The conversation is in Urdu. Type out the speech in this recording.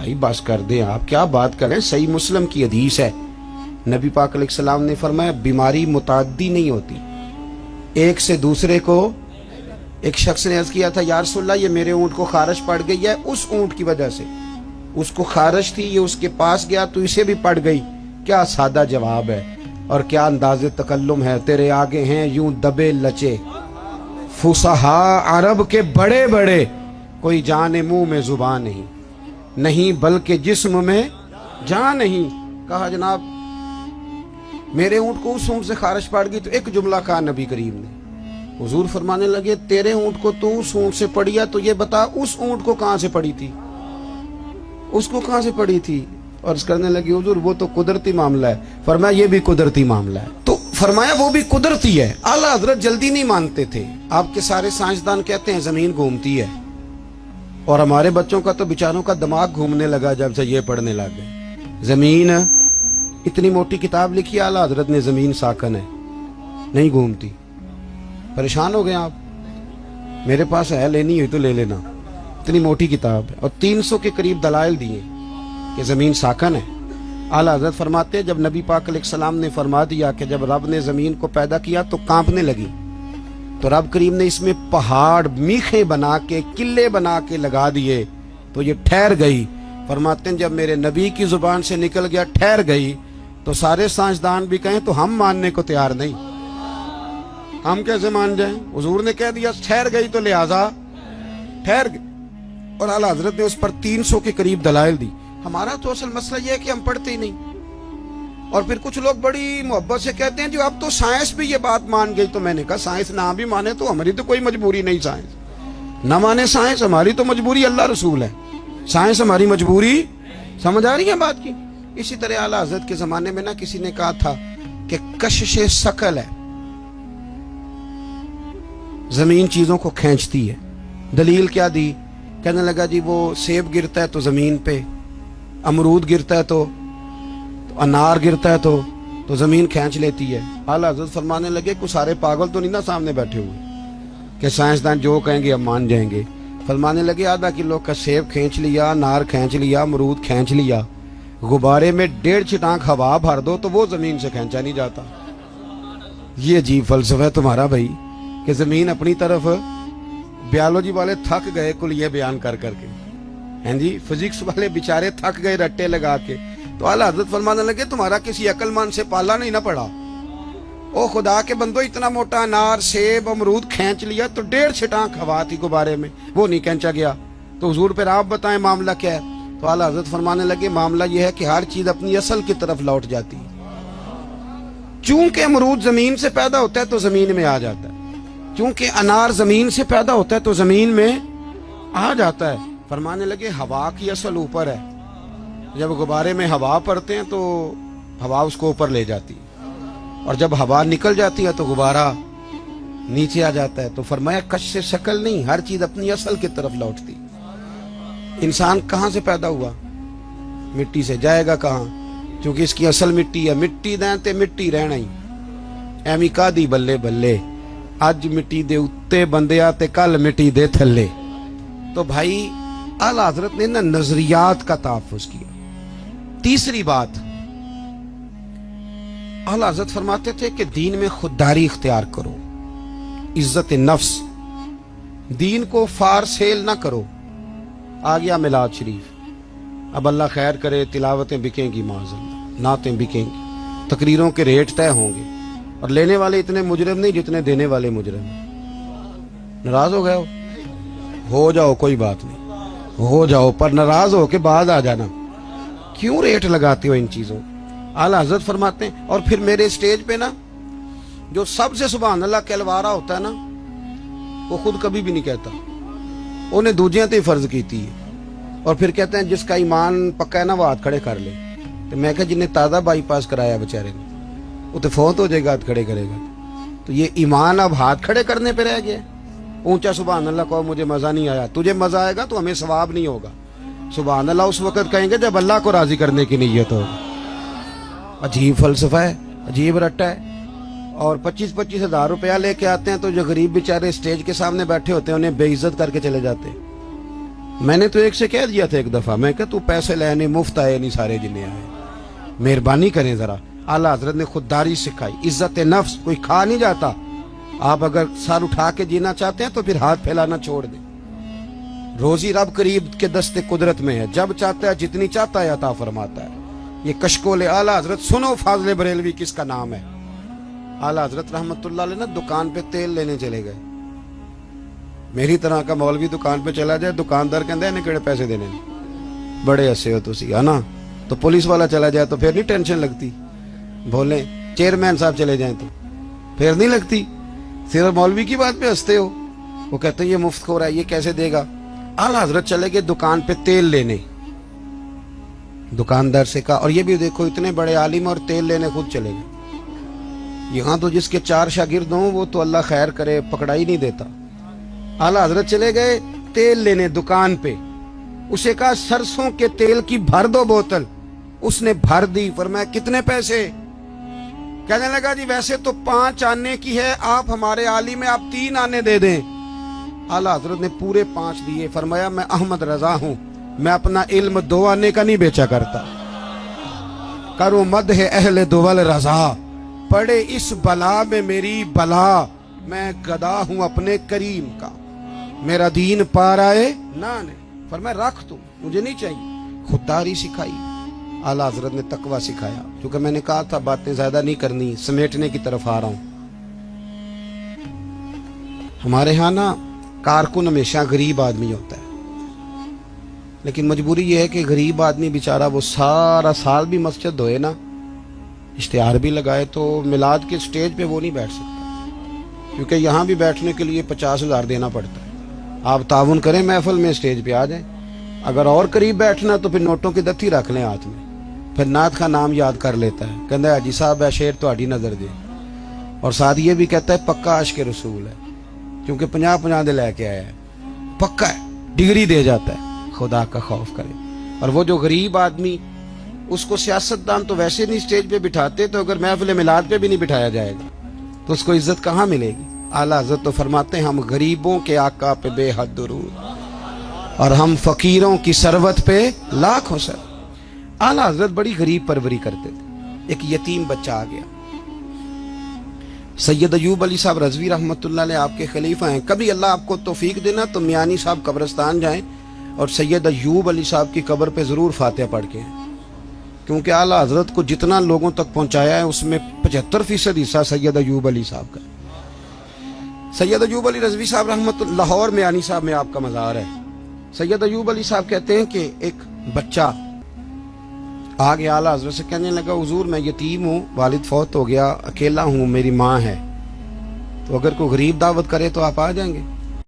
بھائی بس کر دیں, آپ کیا بات کریں, صحیح مسلم کی حدیث ہے, نبی پاک علیہ السلام نے فرمایا بیماری متعدی نہیں ہوتی, ایک سے دوسرے کو. ایک شخص نے عرض کیا تھا یا رسول اللہ یہ میرے اونٹ کو خارش پڑ گئی ہے, اس اونٹ کی وجہ سے, اس کو خارش تھی, یہ اس کے پاس گیا تو اسے بھی پڑ گئی. کیا سادہ جواب ہے اور کیا انداز تکلم ہے, تیرے آگے ہیں یوں دبے لچے فصحاء عرب کے بڑے بڑے, کوئی جان منہ میں زبان نہیں, نہیں بلکہ جسم میں جان نہیں. کہا جناب میرے اونٹ کو اس اونٹ سے خارش پڑ گئی, تو ایک جملہ کہا نبی کریم نے. حضور فرمانے لگے تیرے اونٹ کو تو اس اونٹ سے پڑی ہے, تو یہ بتا اس اونٹ کو کہاں سے پڑی تھی, اس کو کہاں سے پڑی تھی. اور اس کرنے لگی حضور وہ تو قدرتی معاملہ ہے. فرمایا یہ بھی قدرتی معاملہ ہے. تو فرمایا وہ بھی قدرتی ہے. اعلیٰ حضرت جلدی نہیں مانتے تھے. آپ کے سارے سائنسدان کہتے ہیں زمین گھومتی ہے, اور ہمارے بچوں کا تو بیچاروں کا دماغ گھومنے لگا جب سے یہ پڑھنے لگ گئے. زمین اتنی موٹی کتاب لکھی اعلیٰ حضرت نے, زمین ساکن ہے نہیں گھومتی. پریشان ہو گئے آپ, میرے پاس ہے, لینی ہوئی تو لے لینا, اتنی موٹی کتاب ہے, اور 300 کے قریب دلائل دیے کہ زمین ساکن ہے. اعلیٰ حضرت فرماتے ہیں جب نبی پاک علیہ السلام نے فرما دیا کہ جب رب نے زمین کو پیدا کیا تو کانپنے لگی, تو رب کریم نے اس میں پہاڑ میخیں بنا کے قلعے بنا کے لگا دیے تو یہ ٹھہر گئی. فرماتے ہیں جب میرے نبی کی زبان سے نکل گیا ٹھہر گئی, تو سارے سائنسدان بھی کہیں تو ہم ماننے کو تیار نہیں. ہم کیسے مان جائیں, حضور نے کہہ دیا ٹھہر گئی تو لہذا ٹھہر گئی. اور اعلیٰ حضرت نے اس پر 300 کے قریب دلائل دی. ہمارا تو اصل مسئلہ یہ ہے کہ ہم پڑھتے ہی نہیں, اور پھر کچھ لوگ بڑی محبت سے کہتے ہیں جو اب تو سائنس بھی یہ بات مان گئی. تو میں نے کہا سائنس نہ بھی مانے تو ہماری تو کوئی مجبوری نہیں, سائنس نہ مانے سائنس ہماری تو مجبوری اللہ رسول ہے, سائنس ہماری مجبوری. سمجھ آ رہی ہے بات کی. اسی طرح اعلیٰ حضرت کے زمانے میں نا کسی نے کہا تھا کہ کشش ثقل ہے, زمین چیزوں کو کھینچتی ہے. دلیل کیا دی, کہنے لگا جی وہ سیب گرتا ہے تو زمین پہ, امرود گرتا ہے تو انار گرتا ہے تو زمین کھینچ لیتی ہے. اعلیٰ حضرت فرمانے لگے کوئی سارے پاگل تو نہیں نا سامنے بیٹھے ہوئے کہ سائنسدان جو کہیں گے ہم مان جائیں گے. فرمانے لگے آدھا کلو کا سیب کھینچ لیا, انار کھینچ لیا, امرود کھینچ لیا, غبارے میں 1.5 چھٹانک ہوا بھر دو تو وہ زمین سے کھینچا نہیں جاتا. یہ عجیب فلسفہ ہے تمہارا بھائی کہ زمین اپنی طرف. بیالوجی والے تھک گئے کلیے بیان کر کے, ہیں جی, فزکس والے بیچارے تھک گئے رٹے لگا کے. تو اعلیٰ حضرت فرمانے لگے تمہارا کسی عقل مند سے پالا نہیں نہ پڑا. او خدا کے بندو, اتنا موٹا انار سیب امرود کھینچ لیا تو 1.5 چھٹانک ہوا تھی غبارے میں, وہ نہیں کھینچا گیا. تو حضور پھر آپ بتائیں معاملہ کیا ہے. تو اعلیٰ حضرت فرمانے لگے معاملہ یہ ہے کہ ہر چیز اپنی اصل کی طرف لوٹ جاتی ہے. چونکہ امرود زمین سے پیدا ہوتا ہے تو زمین میں آ جاتا ہے, چونکہ انار زمین سے پیدا ہوتا ہے تو زمین میں آ جاتا ہے. فرمانے لگے ہوا کی اصل اوپر ہے, جب غبارے میں ہوا پڑتے ہیں تو ہوا اس کو اوپر لے جاتی ہے, اور جب ہوا نکل جاتی ہے تو غبارہ نیچے آ جاتا ہے. تو فرمایا کش سے شکل نہیں, ہر چیز اپنی اصل کی طرف لوٹتی. انسان کہاں سے پیدا ہوا, مٹی سے, جائے گا کہاں, چونکہ اس کی اصل مٹی ہے. مٹی دیں تے مٹی رہنا ہی, ایمی کا دی بلے بلے, اج مٹی دے اتے بندیا تے کل مٹی دے تھلے. تو بھائی اعلیٰ حضرت نے نا نظریات کا تحفظ کیا. تیسری بات, اعلیٰ حضرت فرماتے تھے کہ دین میں خودداری اختیار کرو, عزت نفس, دین کو فار سیل نہ کرو. آ گیا میلاد شریف, اب اللہ خیر کرے تلاوتیں بکیں گی, معاذ اللہ نعتیں بکیں گی, تقریروں کے ریٹ طے ہوں گے, اور لینے والے اتنے مجرم نہیں جتنے دینے والے مجرم. ناراض ہو گئے ہو جاؤ, کوئی بات نہیں, ہو جاؤ, پر ناراض ہو کے بعد آ جانا. کیوں ریٹ لگاتے ہو ان چیزوں. اعلیٰ حضرت فرماتے ہیں, اور پھر میرے اسٹیج پہ نا جو سب سے سبحان اللہ کہلوارا ہوتا ہے نا, وہ خود کبھی بھی نہیں کہتا, انہیں دوجیاں تے فرض کیتی ہے, اور پھر کہتے ہیں جس کا ایمان پکا ہے نا وہ ہاتھ کھڑے کر لے. تو میں کہ جنہیں تازہ بائی پاس کرایا بیچارے نے, وہ تو فوت ہو جائے گا ہاتھ کھڑے کرے گا. تو یہ ایمان اب ہاتھ کھڑے کرنے پہ رہ گیا. اونچا سبحان اللہ کہو مجھے مزہ نہیں آیا, تجھے مزہ آئے گا تو ہمیں ثواب نہیں ہوگا. سبحان اللہ اس وقت کہیں گے جب اللہ کو راضی کرنے کی نیت ہو. عجیب فلسفہ ہے, عجیب رٹا ہے. اور 25-25 ہزار روپیہ لے کے آتے ہیں تو جو غریب بیچارے اسٹیج کے سامنے بیٹھے ہوتے ہیں انہیں بے عزت کر کے چلے جاتے ہیں. میں نے تو ایک سے کہہ دیا تھا ایک دفعہ, میں کہ تو پیسے لینے مفت آئے نہیں سارے جنہیں آئے, مہربانی کریں ذرا. اعلیٰ حضرت نے خودداری سکھائی, عزت نفس, کوئی کھا نہیں جاتا. آپ اگر سر اٹھا کے جینا چاہتے ہیں تو پھر ہاتھ پھیلانا چھوڑ دیں. روزی رب قریب کے دست قدرت میں ہے, جب چاہتا ہے جتنی چاہتا ہے عطا فرماتا ہے. یہ کشکول اعلیٰ حضرت سنو, فاضل بریلوی کس کا نام ہے. اعلیٰ حضرت رحمت اللہ علیہ نا دکان پہ تیل لینے چلے گئے. میری طرح کا مولوی دکان پہ چلا جائے, دکاندار کہندا ہے انہیں کیڑے پیسے دینے, بڑے ہسے ہو تسی ہے نا. تو پولیس والا چلا جائے تو پھر نہیں ٹینشن لگتی, بولیں چیئرمین صاحب چلے جائیں تو پھر نہیں لگتی. صرف مولوی کی بات پہ ہنستے ہو. وہ کہتے ہیں یہ مفت خور ہے, یہ کیسے دے گا. اعلیٰ حضرت چلے گئے دکان پہ تیل لینے, دکاندار سے کہا, اور یہ بھی دیکھو اتنے بڑے عالم اور تیل لینے خود چلے گئے. یہاں تو جس کے 4 شاگرد ہوں وہ تو اللہ خیر کرے پکڑا ہی نہیں دیتا. اعلیٰ حضرت چلے گئے تیل لینے دکان پہ. اسے کہا سرسوں کے تیل کی بھر دو بوتل. اس نے بھر دی. فرمایا کتنے پیسے. کہنے لگا جی ویسے تو 5 آنے کی ہے, آپ ہمارے عالم میں آپ 3 آنے دے دیں. اعلیٰ حضرت نے پورے 5 دیے. فرمایا میں احمد رضا ہوں, میں اپنا علم 2 آنے کا نہیں بیچا کرتا. کرو مدح اہل دول رضا, پڑے اس بلا میں میری بلا, میں گدا ہوں اپنے کریم کا, میرا دین پار آئے نہ نے. فرمایا رکھ تو, مجھے نہیں چاہیے. خودداری سکھائی. اعلیٰ حضرت نے تقوی سکھایا. کیونکہ میں نے کہا تھا باتیں زیادہ نہیں کرنی, سمیٹنے کی طرف آ رہا ہوں. ہمارے ہاں نا کارکن ہمیشہ غریب آدمی ہوتا ہے, لیکن مجبوری یہ ہے کہ غریب آدمی بیچارہ وہ سارا سال بھی مسجد دھوئے نا, اشتہار بھی لگائے, تو میلاد کے سٹیج پہ وہ نہیں بیٹھ سکتا, کیونکہ یہاں بھی بیٹھنے کے لیے 50,000 دینا پڑتا ہے. آپ تعاون کریں محفل میں, سٹیج پہ آ جائیں. اگر اور قریب بیٹھنا تو پھر نوٹوں کی دتھی رکھ لیں ہاتھ میں, پھر نعت کا نام یاد کر لیتا ہے, کہتا ہے حاجی صاحب ہے شیر تو آڑی نظر دے, اور ساتھ یہ بھی کہتا ہے پکا عاشق رسول ہے, کیونکہ 50 دے لے کے آیا ہے, پکا ہے, ڈگری دے جاتا ہے. خدا کا خوف کرے. اور وہ جو غریب آدمی, اس کو سیاستدان تو ویسے نہیں سٹیج پہ بٹھاتے, تو اگر محفل میلاد پہ بھی نہیں بٹھایا جائے گا تو اس کو عزت کہاں ملے گی. اعلیٰ حضرت تو فرماتے ہیں ہم غریبوں کے آقا پہ بے حد درود, اور ہم فقیروں کی ثروت پہ لاکھوں سر. اعلیٰ حضرت بڑی غریب پروری کرتے تھے. ایک یتیم بچہ آ گیا. سید ایوب علی صاحب رضوی رحمت اللہ علیہ آپ کے خلیفہ ہیں. کبھی اللہ آپ کو توفیق دینا تو میانی صاحب قبرستان جائیں اور سید ایوب علی صاحب کی قبر پہ ضرور فاتحہ پڑھ کے ہیں, کیونکہ اعلیٰ حضرت کو جتنا لوگوں تک پہنچایا ہے اس میں 75% حصہ سید ایوب علی صاحب کا. سید ایوب علی رضوی صاحب رحمت لاہور میانی صاحب میں آپ کا مزار ہے. سید ایوب علی صاحب کہتے ہیں کہ ایک بچہ آگے اعلیٰ حضرت سے کہنے لگا حضور میں یتیم ہوں, والد فوت ہو گیا, اکیلا ہوں, میری ماں ہے, تو اگر کوئی غریب دعوت کرے تو آپ آ جائیں گے.